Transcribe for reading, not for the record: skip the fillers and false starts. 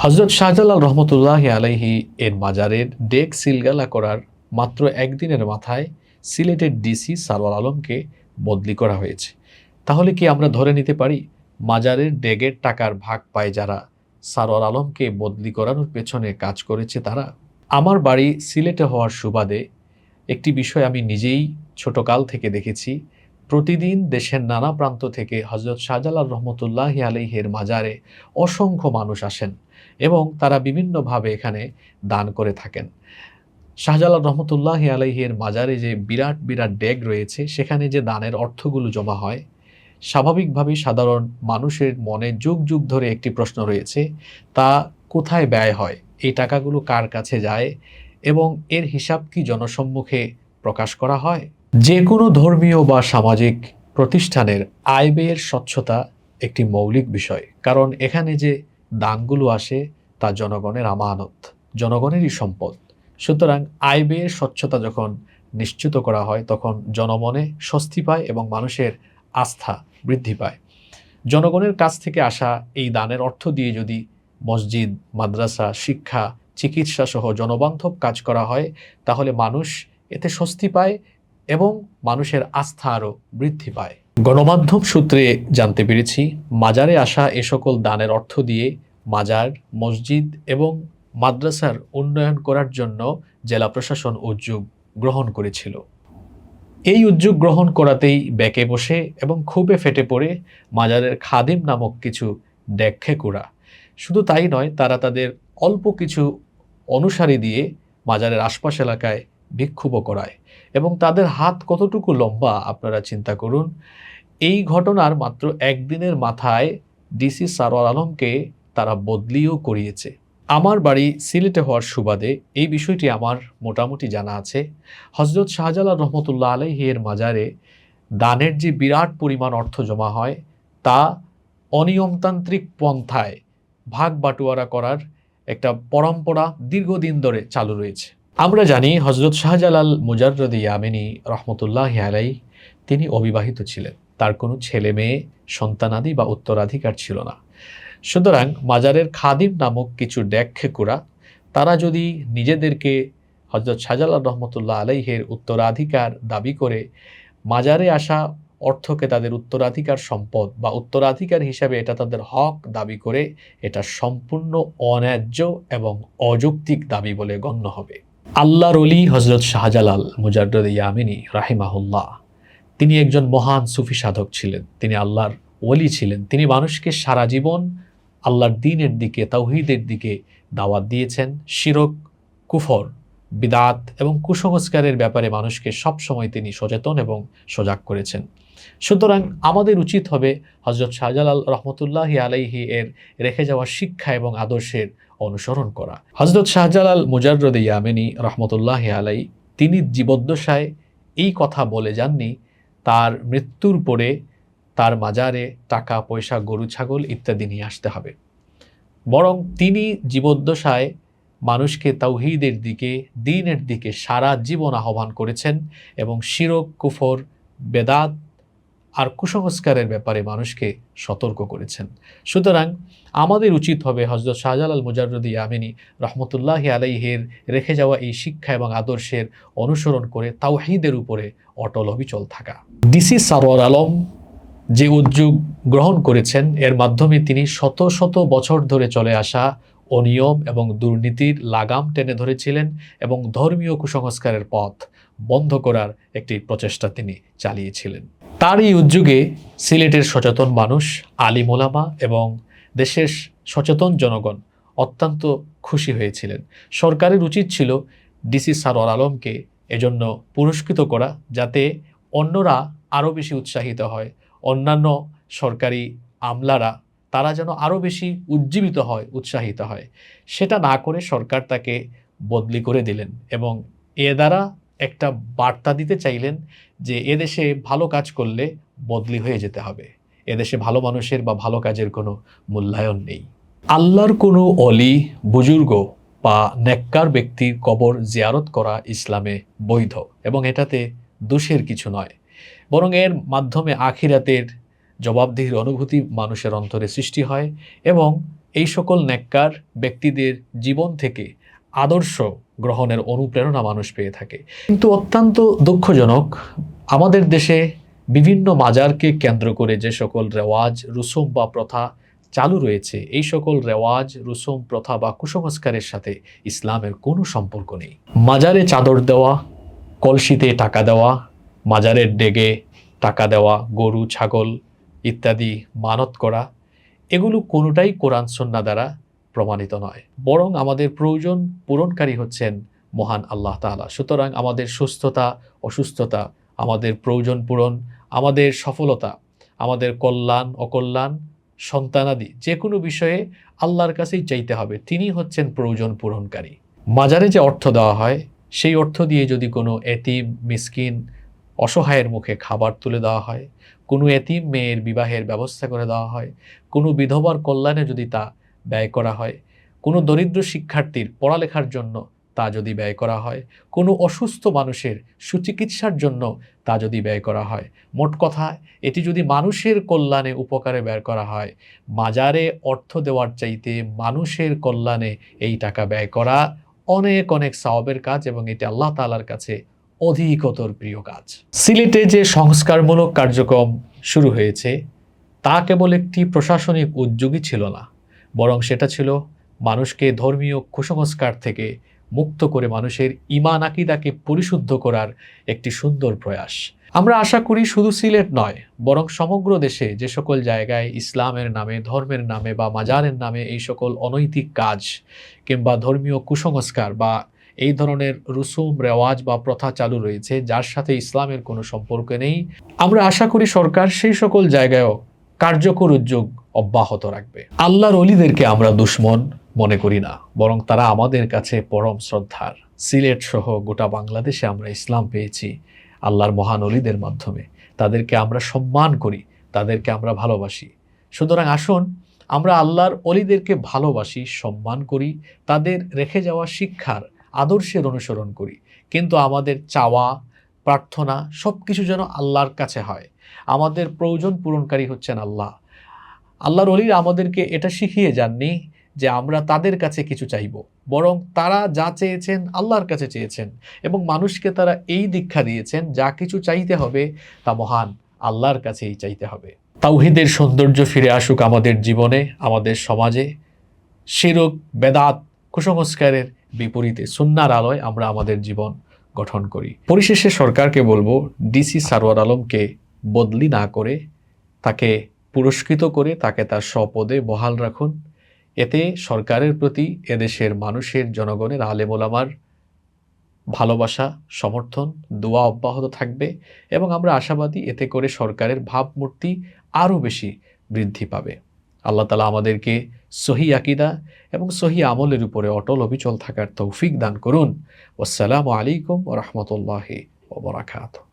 হযরত শাহজালাল রহমতুল্লাহি আলাইহি এর মাজারের ডেক সিলগালা করার মাত্র একদিনের মাথায় সিলেটের ডিসি সারওয়ার আলমকে বদলি করা হয়েছে। তাহলে কি আমরা ধরে নিতে পারি মাজারের ডেগের টাকার ভাগ পায় যারা, সারওয়ার আলমকে বদলি করানোর পেছনে কাজ করেছে তারা? আমার বাড়ি সিলেটে হওয়ার সুবাদে একটি বিষয় আমি নিজেই ছোটকাল থেকে দেখেছি। প্রতিদিন দেশের নানা প্রান্ত থেকে হযরত শাহজালাল রহমতুল্লাহি আলাইহির মাজারে অসংখ্য মানুষ আসেন এবং তারা বিভিন্নভাবে এখানে দান করে থাকেন। শাহজালাল রহমতুল্লাহি আলাইহির মাজারে যে বিরাট বিরাট ডেগ রয়েছে, সেখানে যে দানের অর্থগুলো জমা হয়, স্বাভাবিকভাবেই সাধারণ মানুষের মনে যুগ যুগ ধরে একটি প্রশ্ন রয়েছে, তা কোথায় ব্যয় হয়? এই টাকাগুলো কার কাছে যায় এবং এর হিসাব কি জনসম্মুখে প্রকাশ করা হয়? যে কোনো ধর্মীয় বা সামাজিক প্রতিষ্ঠানের আয় ব্যয়ের স্বচ্ছতা একটি মৌলিক বিষয়, কারণ এখানে যে দানগুলো আসে তা জনগণের আমানত, জনগণেরই সম্পদ। সুতরাং আয় ব্যয়ের স্বচ্ছতা যখন নিশ্চিত করা হয়, তখন জনমনে স্বস্তি পায় এবং মানুষের আস্থা বৃদ্ধি পায়। জনগণের কাছ থেকে আসা এই দানের অর্থ দিয়ে যদি মসজিদ, মাদ্রাসা, শিক্ষা, চিকিৎসা সহ জনবান্ধব কাজ করা হয়, তাহলে মানুষ এতে স্বস্তি পায় এবং মানুষের আস্থা আরও বৃদ্ধি পায়। গণমাধ্যম সূত্রে জানতে পেরেছি, মাজারে আসা এ সকল দানের অর্থ দিয়ে মাজার, মসজিদ এবং মাদ্রাসার উন্নয়ন করার জন্য জেলা প্রশাসন উদ্যোগ গ্রহণ করেছিল। এই উদ্যোগ গ্রহণ করাতেই বেঁকে বসে এবং ক্ষোভে ফেটে পড়ে মাজারের খাদিম নামক কিছু ডেক্ষেকুড়া। শুধু তাই নয়, তারা তাদের অল্প কিছু অনুসারী দিয়ে মাজারের আশপাশ এলাকায় বিক্ষোভও করায় এবং তাদের হাত কতটুকু লম্বা আপনারা চিন্তা করুন। এই ঘটনার মাত্র একদিনের মাথায় ডিসি সারওয়ার আলমকে তারা বদলিও করিয়েছে। আমার বাড়ি সিলেটে হওয়ার সুবাদে এই বিষয়টি আমার মোটামুটি জানা আছে। হযরত শাহজালাল রহমতুল্লাহ আলাইহি এর মাজারে দানের যে বিরাট পরিমাণ অর্থ জমা হয়, তা অনিয়মতান্ত্রিক পন্থায় ভাগ বাটোয়ারা করার একটা পরম্পরা দীর্ঘদিন ধরে চালু রয়েছে। আমরা জানি হযরত শাহজালাল মুজাররদ ইয়ামেনী রহমতুল্লাহি আলাইহি তিনি অবিবাহিত ছিলেন। তার কোনো ছেলে মেয়ে, সন্তানাদি বা উত্তরাধিকার ছিল না। সুতরাং মাজারের খাদিম নামক কিছু ডেক্ষেকুড়া, তারা যদি নিজেদেরকে হযরত শাহজালাল রহমতুল্লাহ আলাইহির উত্তরাধিকার দাবি করে মাজারে আসা অর্থকে তাদের উত্তরাধিকার সম্পদ বা উত্তরাধিকার হিসাবে এটা তাদের হক দাবি করে, এটা সম্পূর্ণ অন্যায্য এবং অযৌক্তিক দাবি বলে গণ্য হবে। আল্লাহর ওলি হযরত শাহজালাল মুজাররদ ইয়ামেনী রাহিমাহুল্লাহ, তিনি একজন মহান সুফি সাধক ছিলেন। তিনি আল্লাহর ওলি ছিলেন। তিনি মানুষকে সারা জীবন আল্লাহর দ্বীনের দিকে, তাওহীদের দিকে দাওয়াত দিয়েছেন। শিরক, কুফর, বিদআত এবং কুসংস্কারের ব্যাপারে মানুষকে সবসময় তিনি সচেতন এবং সজাগ করেছেন। সুতরাং আমাদের উচিত হবে হযরত শাহজালাল রহমতুল্লাহি আলাইহি এর রেখে যাওয়া শিক্ষা এবং আদর্শের অনুসরণ করা। হযরত শাহজালাল মুজাররদ ইয়ামেনী রহমতুল্লাহি আলাইহি তিনি জীবদ্দশায় এই কথা বলে যাননি তার মৃত্যুর পরে তার মাজারে টাকা পয়সা, গরু ছাগল ইত্যাদি নিয়ে আসতে হবে। বরং তিনি জীবদ্দশায় মানুষকে তাওহীদের দিকে, দ্বীনের দিকে সারা জীবন আহ্বান করেছেন এবং শিরক, কুফর, বেদাত আর কুসংস্কারের ব্যাপারে মানুষকে সতর্ক করেছেন। সুতরাং আমাদের উচিত হবে হযরত শাহজালাল মুজাররদ ইয়ামেনী রহমতুল্লাহি আলাইহির রেখে যাওয়া এই শিক্ষা এবং আদর্শের অনুসরণ করে তাওহীদের উপরে অটল অবিচল থাকা। ডিসি সারওয়ার আলম যে উদ্যোগ গ্রহণ করেছেন, এর মাধ্যমে তিনি শত শত বছর ধরে চলে আসা অনিয়ম এবং দুর্নীতির লাগাম টেনে ধরেছিলেন এবং ধর্মীয় কুসংস্কারের পথ বন্ধ করার একটি প্রচেষ্টা তিনি চালিয়েছিলেন। তার এই উদ্যোগে সিলেটের সচেতন মানুষ, আলিম ওলামা এবং দেশের সচেতন জনগণ অত্যন্ত খুশি হয়েছিলেন। সরকারের উচিত ছিল ডিসি সারওয়ার আলমকে এজন্য পুরস্কৃত করা, যাতে অন্যরা আরও বেশি উৎসাহিত হয়। অন্যান্য সরকারি আমলারা তারা যেন আরও বেশি উজ্জীবিত হয়, উৎসাহিত হয়। সেটা না করে সরকার তাকে বদলি করে দিলেন এবং এ দ্বারা একটা বার্তা দিতে চাইলেন যে এদেশে ভালো কাজ করলে বদলি হয়ে যেতে হবে। এদেশে ভালো মানুষের বা ভালো কাজের কোনো মূল্যায়ন নেই। আল্লাহর কোনো অলি, বুজুর্গ বা নেককার ব্যক্তির কবর জিয়ারত করা ইসলামে বৈধ এবং এটাতে দোষের কিছু নয়, বরং এর মাধ্যমে আখিরাতের জবাবদিহির অনুভূতি মানুষের অন্তরে সৃষ্টি হয় এবং এই সকল নেককার ব্যক্তিদের জীবন থেকে আদর্শ গ্রহণের অনুপ্রেরণা মানুষ পেয়ে থাকে। কিন্তু অত্যন্ত দুঃখজনক, আমাদের দেশে বিভিন্ন মাজারকে কেন্দ্র করে যে সকল রেওয়াজ, রুসুম বা প্রথা চালু রয়েছে, এই সকল রেওয়াজ, রুসুম, প্রথা বা কুসংস্কারের সাথে ইসলামের কোনো সম্পর্ক নেই। মাজারে চাদর দেওয়া, কলসিতে টাকা দেওয়া, মাজারের ডেগে টাকা দেওয়া, গরু, ছাগল ইত্যাদি মানত করা, এগুলো কোনোটাই কোরআন সুন্নাহ দ্বারা প্রমাণিত নয়, বরং আমাদের প্রয়োজন পূরণকারী হচ্ছেন মহান আল্লাহ তাআলা। সুতরাং আমাদের সুস্থতা, অসুস্থতা, আমাদের প্রয়োজন পূরণ, আমাদের সফলতা, আমাদের কল্যাণ, অকল্যাণ, সন্তানাদি যে কোনো বিষয়ে আল্লাহর কাছেই চাইতে হবে। তিনি হচ্ছেন প্রয়োজন পূরণকারী। মাজারে যে অর্থ দেওয়া হয়, সেই অর্থ দিয়ে যদি কোনো এতিম, মিসকিন, অসহায়ের মুখে খাবার তুলে দেওয়া হয়, কোনো এতিম মেয়ের বিবাহের ব্যবস্থা করে দেওয়া হয়, কোনো বিধবার কল্যাণে যদি তা ব্যয় করা হয়, কোনো দরিদ্র শিক্ষার্থীর পড়ালেখার জন্য তা যদি ব্যয় করা হয়, কোনো অসুস্থ মানুষের সুচিকিৎসার জন্য তা যদি ব্যয় করা হয়, মোট কথা এটি যদি মানুষের কল্যাণে, উপকারে ব্যয় করা হয়, মাজারে অর্থ দেওয়ার চাইতে মানুষের কল্যাণে এই টাকা ব্যয় করা অনেক অনেক সওয়াবের কাজ, এবং এটি আল্লাহ তাআলার কাছে অধিকতর প্রিয় কাজ। সিলেটে যে সংস্কারমূলক কার্যক্রম শুরু হয়েছে, তা কেবল একটি প্রশাসনিক উদ্যোগই ছিল না, বরং সেটা ছিল মানুষকে ধর্মীয় কুসংস্কার থেকে মুক্ত করে মানুষের ঈমান আকীদাকে পরিশুদ্ধ করার একটি সুন্দর প্রয়াস। আমরা আশা করি শুধু সিলেট নয়, বরং সমগ্র দেশে যে সকল জায়গায় ইসলামের নামে, ধর্মের নামে বা মাজারের নামে এই সকল অনৈতিক কাজ কিংবা ধর্মীয় কুসংস্কার বা এই ধরনের রুসুম, রেওয়াজ বা প্রথা চালু রয়েছে যার সাথে ইসলামের কোনো সম্পর্ক নেই, আমরা আশা করি সরকার সেই সকল জায়গায়ও কার্যকর উদ্যোগ অব্যাহত রাখবে। আল্লাহর ওলিদেরকে আমরা দুশমন মনে করি না, বরং তারা আমাদের কাছে পরম শ্রদ্ধার। সিলেট সহ গোটা বাংলাদেশে আমরা ইসলাম পেয়েছি আল্লাহর মহান ওলিদের মাধ্যমে। তাদেরকে আমরা সম্মান করি, তাদেরকে আমরা ভালোবাসি। সুতরাং আসুন আমরা আল্লাহর ওলিদেরকে ভালোবাসি, সম্মান করি, তাদের রেখে যাওয়া শিক্ষার, আদর্শের অনুসরণ করি, কিন্তু আমাদের চাওয়া, প্রার্থনা সব কিছু যেন আল্লাহর কাছে হয়। আমাদের প্রয়োজন পূরণকারী হচ্ছেন আল্লাহ। আল্লাহর ওলিরা আমাদেরকে এটা শিখিয়ে যাননি যে আমরা তাদের কাছে কিছু চাইব, বরং তারা যা চেয়েছেন আল্লাহর কাছে চেয়েছেন, এবং মানুষকে তারা এই দীক্ষা দিয়েছেন যা কিছু চাইতে হবে তা মহান আল্লাহর কাছেই চাইতে হবে। তাওহীদের সৌন্দর্য ফিরে আসুক আমাদের জীবনে, আমাদের সমাজে। শিরক, বেদাত, কুসংস্কারের বিপরীতে সুন্নাহর আলোয় আমরা আমাদের জীবন গঠন করি। পরিশেষে সরকারকে বলবো, ডিসি সারওয়ার আলমকে বদলি না করে তাকে পুরস্কৃত করে তাকে তার স্বপদে বহাল রাখুন। এতে সরকারের প্রতি এদেশের মানুষের, জনগণের, আলেম ওলামার ভালোবাসা, সমর্থন, দোয়া অব্যাহত থাকবে, এবং আমরা আশাবাদী এতে করে সরকারের ভাবমূর্তি আরও বেশি বৃদ্ধি পাবে। আল্লাহ তাআলা আমাদেরকে সহি আকীদা এবং সহি আমলের উপরে অটল অবিচল থাকার তৌফিক দান করুন। আসসালামু আলাইকুম ওয়া রাহমাতুল্লাহি ওয়া বারাকাতুহু।